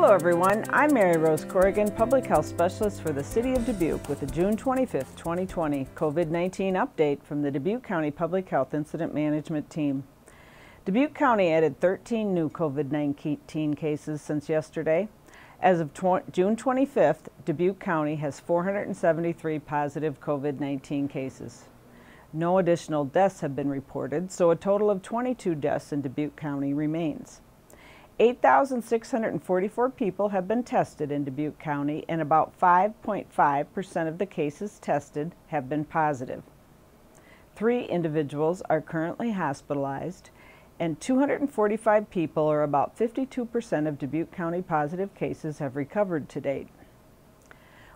Hello everyone, I'm Mary Rose Corrigan, Public Health Specialist for the City of Dubuque with the June 25th, 2020 COVID-19 update from the Dubuque County Public Health Incident Management Team. Dubuque County added 13 new COVID-19 cases since yesterday. As of June 25th, Dubuque County has 473 positive COVID-19 cases. No additional deaths have been reported, so a total of 22 deaths in Dubuque County remains. 8,644 people have been tested in Dubuque County, and about 5.5% of the cases tested have been positive. 3 individuals are currently hospitalized, and 245 people, or about 52% of Dubuque County positive cases, have recovered to date.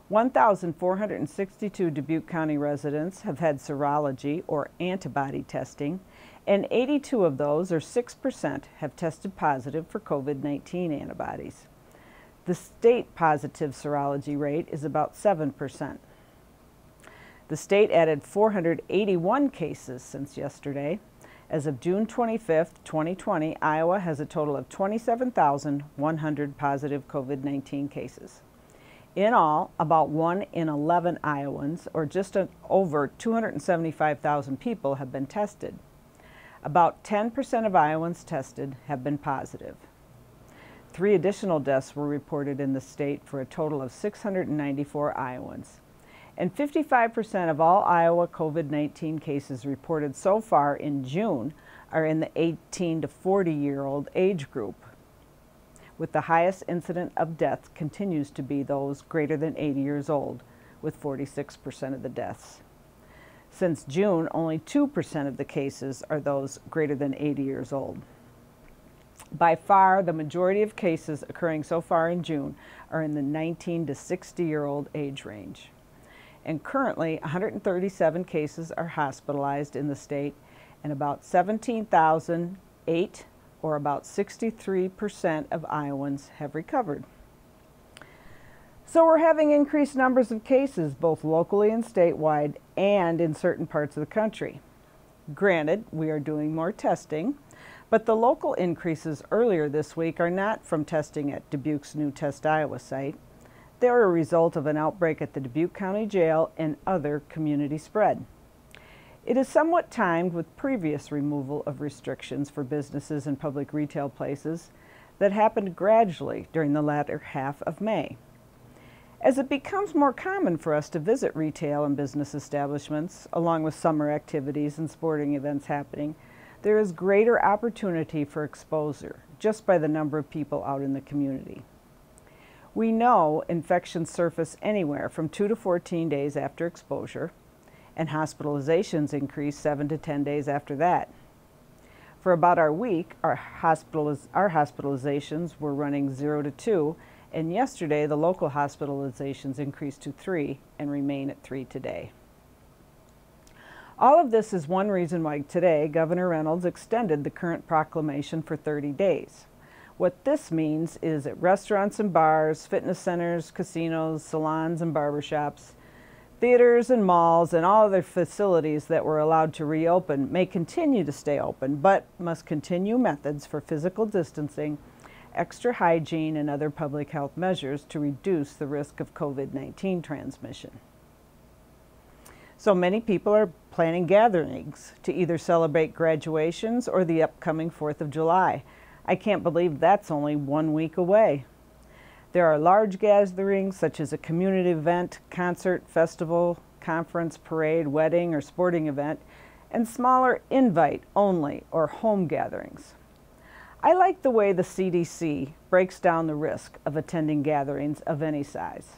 1,462 Dubuque County residents have had serology or antibody testing, and 82 of those, or 6%, have tested positive for COVID-19 antibodies. The state positive serology rate is about 7%. The state added 481 cases since yesterday. As of June 25th, 2020, Iowa has a total of 27,100 positive COVID-19 cases. In all, about 1 in 11 Iowans, or just over 275,000 people, have been tested. About 10% of Iowans tested have been positive. 3 additional deaths were reported in the state for a total of 694 Iowans. And 55% of all Iowa COVID-19 cases reported so far in June are in the 18 to 40-year-old age group, with the highest incident of death continues to be those greater than 80 years old, with 46% of the deaths. Since June, only 2% of the cases are those greater than 80 years old. By far, the majority of cases occurring so far in June are in the 19 to 60-year-old age range. And currently, 137 cases are hospitalized in the state, and about 17,008, or about 63% of Iowans, have recovered. So we're having increased numbers of cases both locally and statewide and in certain parts of the country. Granted, we are doing more testing, but the local increases earlier this week are not from testing at Dubuque's new Test Iowa site. They're a result of an outbreak at the Dubuque County Jail and other community spread. It is somewhat timed with previous removal of restrictions for businesses and public retail places that happened gradually during the latter half of May. As it becomes more common for us to visit retail and business establishments, along with summer activities and sporting events happening, there is greater opportunity for exposure just by the number of people out in the community. We know infections surface anywhere from 2 to 14 days after exposure, and hospitalizations increase 7 to 10 days after that. For about our week, our hospitalizations were running 0 to 2, and yesterday the local hospitalizations increased to 3 and remain at 3 today. All of this is one reason why today Governor Reynolds extended the current proclamation for 30 days. What this means is that restaurants and bars, fitness centers, casinos, salons and barbershops, theaters and malls, and all other facilities that were allowed to reopen may continue to stay open, but must continue methods for physical distancing, extra hygiene, and other public health measures to reduce the risk of COVID-19 transmission. So many people are planning gatherings to either celebrate graduations or the upcoming 4th of July. I can't believe that's only 1 week away. There are large gatherings such as a community event, concert, festival, conference, parade, wedding, or sporting event, and smaller invite-only or home gatherings. I like the way the CDC breaks down the risk of attending gatherings of any size.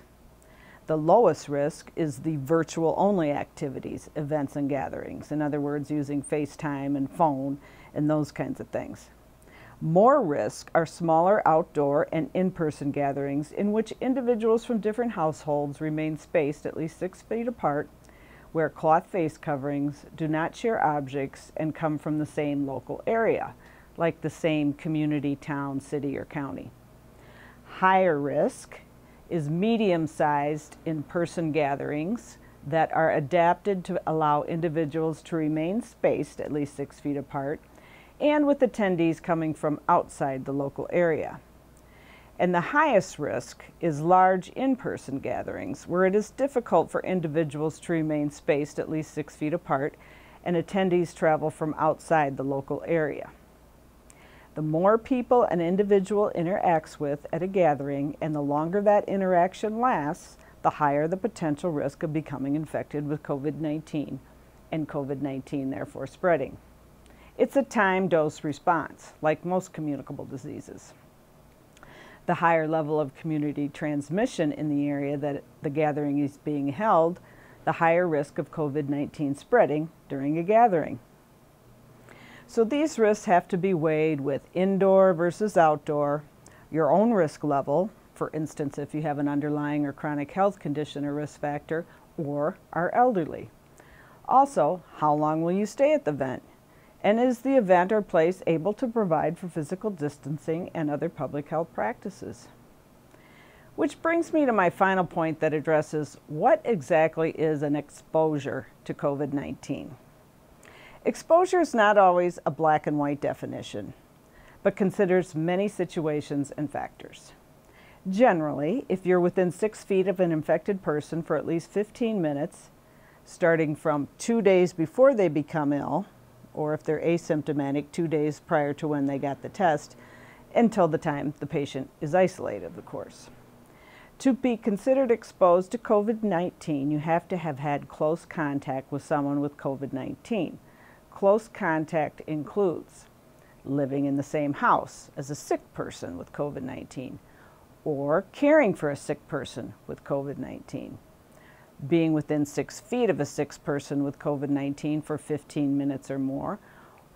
The lowest risk is the virtual-only activities, events and gatherings. In other words, using FaceTime and phone and those kinds of things. More risk are smaller outdoor and in-person gatherings in which individuals from different households remain spaced at least 6 feet apart, wear cloth face coverings, do not share objects, and come from the same local area, like the same community, town, city, or county. Higher risk is medium-sized in-person gatherings that are adapted to allow individuals to remain spaced at least 6 feet apart, and with attendees coming from outside the local area. And the highest risk is large in-person gatherings, where it is difficult for individuals to remain spaced at least 6 feet apart, and attendees travel from outside the local area. The more people an individual interacts with at a gathering and the longer that interaction lasts, the higher the potential risk of becoming infected with COVID-19 and COVID-19 therefore spreading. It's a time-dose response, like most communicable diseases. The higher level of community transmission in the area that the gathering is being held, the higher risk of COVID-19 spreading during a gathering. So these risks have to be weighed with indoor versus outdoor, your own risk level, for instance, if you have an underlying or chronic health condition or risk factor, or are elderly. Also, how long will you stay at the event? And is the event or place able to provide for physical distancing and other public health practices? Which brings me to my final point that addresses what exactly is an exposure to COVID-19. Exposure is not always a black and white definition, but considers many situations and factors. Generally, if you're within 6 feet of an infected person for at least 15 minutes, starting from 2 days before they become ill, or if they're asymptomatic, 2 days prior to when they got the test, until the time the patient is isolated, of course. To be considered exposed to COVID-19, you have to have had close contact with someone with COVID-19. Close contact includes living in the same house as a sick person with COVID-19, or caring for a sick person with COVID-19, being within 6 feet of a sick person with COVID-19 for 15 minutes or more,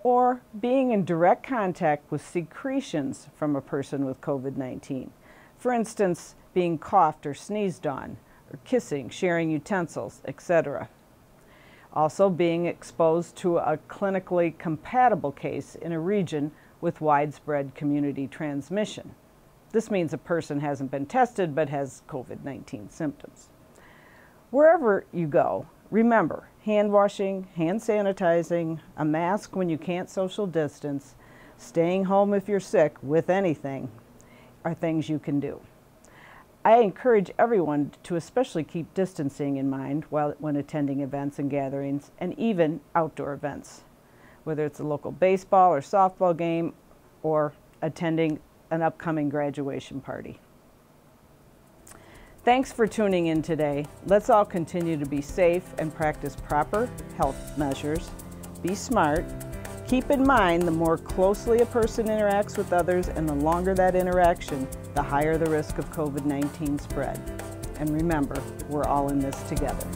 or being in direct contact with secretions from a person with COVID-19. For instance, being coughed or sneezed on, or kissing, sharing utensils, etc. Also being exposed to a clinically compatible case in a region with widespread community transmission. This means a person hasn't been tested but has COVID-19 symptoms. Wherever you go, remember hand washing, hand sanitizing, a mask when you can't social distance, staying home if you're sick with anything are things you can do. I encourage everyone to especially keep distancing in mind when attending events and gatherings, and even outdoor events, whether it's a local baseball or softball game or attending an upcoming graduation party. Thanks for tuning in today. Let's all continue to be safe and practice proper health measures. Be smart. Keep in mind, the more closely a person interacts with others and the longer that interaction, the higher the risk of COVID-19 spread. And remember, we're all in this together.